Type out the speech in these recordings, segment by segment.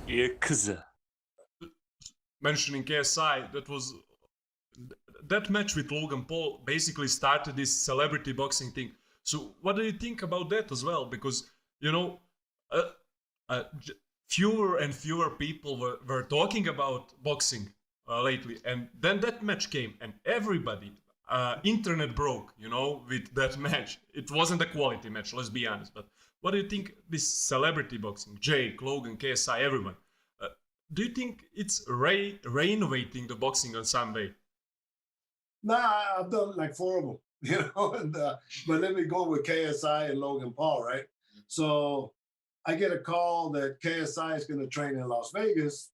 Ikuzo. Mentioning KSI, that match with Logan Paul basically started this celebrity boxing thing. So what do you think about that as well? Because, you know, uh, fewer and fewer people were talking about boxing lately. And then that match came and everybody, internet broke, with that match. It wasn't a quality match, let's be honest. But what do you think this celebrity boxing, Jake, Logan, KSI, everyone, do you think it's renovating the boxing in some way? Nah, I've done like 4 of them, but let me go with KSI and Logan Paul, right? So I get a call that KSI is going to train in Las Vegas,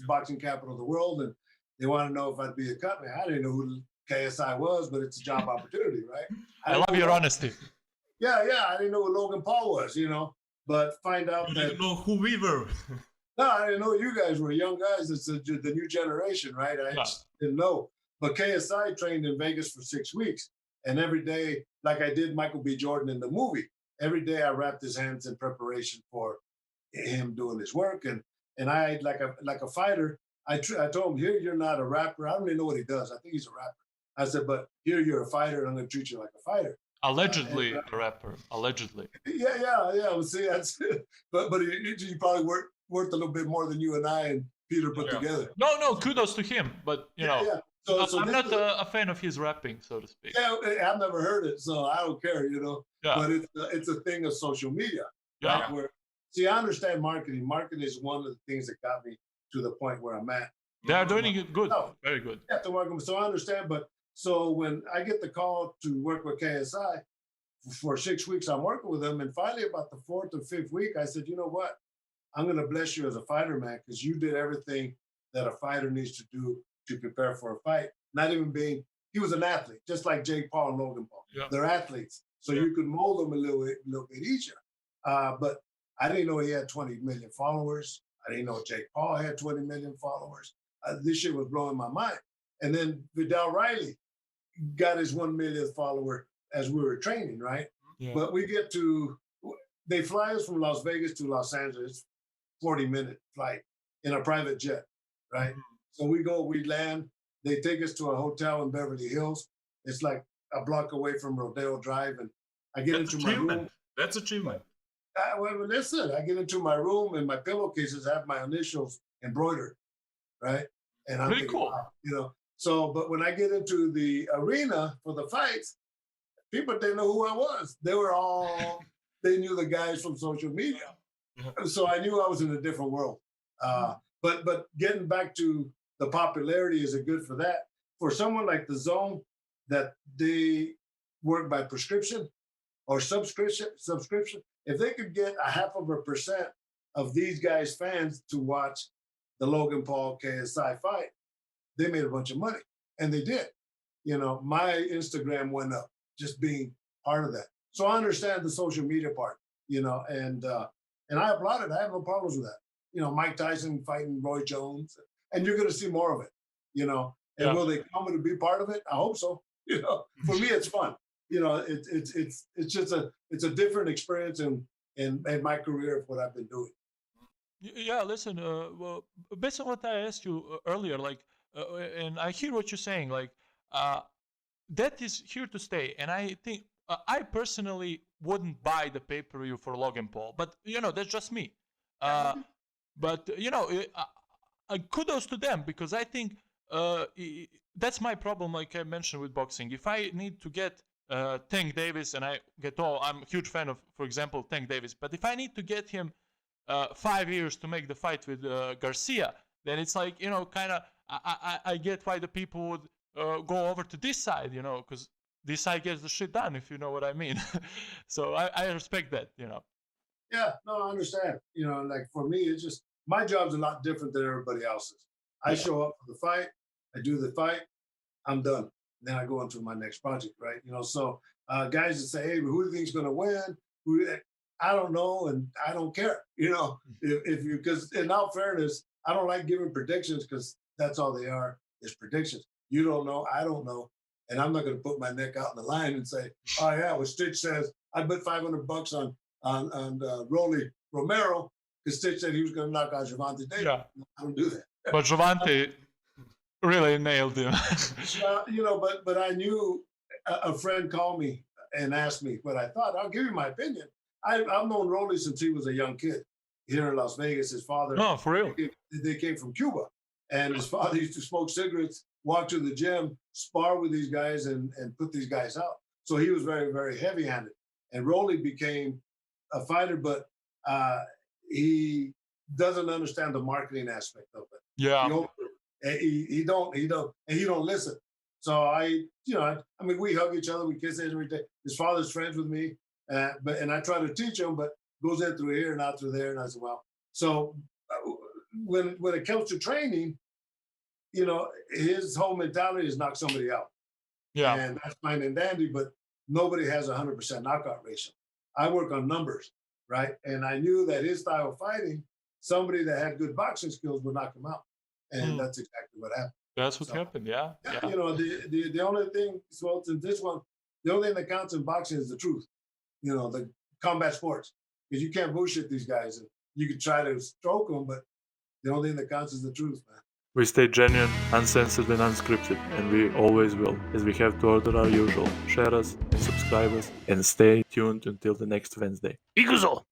boxing capital of the world, and they want to know if I'd be a Cutman. I didn't know who KSI was, but it's a job opportunity, right? I love your honesty. Yeah, I didn't know who Logan Paul was, but find out You that didn't know who we were. no, I didn't know you guys were young guys. It's the new generation, right? I just didn't know. But KSI trained in Vegas for 6 weeks, and every day, like I did Michael B. Jordan in the movie, every day I wrapped his hands in preparation for him doing his work. And I, like a fighter, I told him, here, you're not a rapper. I don't even know what he does. I think he's a rapper. I said, but here you're a fighter, and I'm going to treat you like a fighter. Allegedly a rapper. Allegedly. Yeah. Well, see, that's but he probably worth a little bit more than you and I and Peter put together. No, kudos to him. But So I'm not a fan of his rapping, so to speak. Yeah, I've never heard it, so I don't care, Yeah. But it's a thing of social media. Yeah. Right? See, I understand marketing. Marketing is one of the things that got me to the point where I'm at. They are doing it good. No, very good. Yeah, to work with. So I understand, but so when I get the call to work with KSI for 6 weeks, I'm working with them, and finally about the 4th or 5th week, I said, you know what? I'm going to bless you as a fighter, man, because you did everything that a fighter needs to do to prepare for a fight. Not even he was an athlete, just like Jake Paul and Logan Paul. Yeah. They're athletes, so you could mold them a little bit easier. But I didn't know he had 20 million followers. I didn't know Jake Paul had 20 million followers. This shit was blowing my mind. And then Vidal Riley got his 1 millionth follower as we were training, right? Yeah. But they fly us from Las Vegas to Los Angeles, 40-minute flight in a private jet, right? So we land, they take us to a hotel in Beverly Hills. It's like a block away from Rodeo Drive. And I get into my room. That's achievement. Well, listen, I get into my room and my pillowcases have my initials embroidered, right? And I'm pretty cool. Wow, So, but when I get into the arena for the fights, people didn't know who I was. They knew the guys from social media. So I knew I was in a different world. But getting back to the popularity, is it good for that? For someone like the Zone, that they work by prescription or subscription, if they could get 0.5% of these guys' fans to watch the Logan Paul KSI fight, they made a bunch of money, and they did. My Instagram went up just being part of that. So I understand the social media part, and I applaud it. I have no problems with that. Mike Tyson fighting Roy Jones, and you're going to see more of it, and will they come to be part of it? I hope so. For me, it's fun. It's just a different experience in my career of what I've been doing. Yeah, listen, well, based on what I asked you earlier, and I hear what you're saying, that is here to stay. And I think I personally wouldn't buy the pay-per-view for Logan Paul, but that's just me. But kudos to them, because I think that's my problem, like I mentioned with boxing. If I need to get Tank Davis, and I'm a huge fan of, for example, Tank Davis, but if I need to get him 5 years to make the fight with Garcia, then it's like, kind of, I get why the people would go over to this side, because this side gets the shit done, if you know what I mean. So I respect that, Yeah, no, I understand. Like for me, it's just, my job's a lot different than everybody else's. I show up for the fight, I do the fight, I'm done. Then I go on to my next project, right? So guys that say, hey, who do you think is going to win? I don't know, and I don't care. Because in all fairness, I don't like giving predictions, because that's all they are, is predictions. You don't know, I don't know, and I'm not going to put my neck out in the line and say, oh yeah, well, Stitch says I bet $500 on Rolly Romero, because Stitch said he was going to knock out Gervonta Davis. Yeah. I don't do that. But Gervonta really nailed him. But I knew a friend called me and asked me what I thought. I'll give you my opinion. I've known Rolly since he was a young kid here in Las Vegas. His father, No, for real. they came from Cuba, and his father used to smoke cigarettes, walk to the gym, spar with these guys, and put these guys out. So he was very, very heavy-handed. And Rolly became a fighter, but he doesn't understand the marketing aspect of it. Yeah. He don't listen. So I mean, we hug each other, we kiss every day. His father's friends with me, and I try to teach him, but goes in through here and out through there. And I said, well, so when it comes to training, his whole mentality is knock somebody out. Yeah. And that's fine and dandy, but nobody has 100% knockout ratio. I work on numbers, right? And I knew that his style of fighting, somebody that had good boxing skills would knock him out. And that's exactly what happened. That's what happened, yeah. The only thing, so in this one, the only thing that counts in boxing is the truth. The combat sports. Because you can't bullshit these guys. And you can try to stroke them, but the only thing that counts is the truth, man. We stay genuine, uncensored and unscripted, and we always will, as we have to order our usual. Share us and subscribe us, and stay tuned until the next Wednesday. Ikuzo!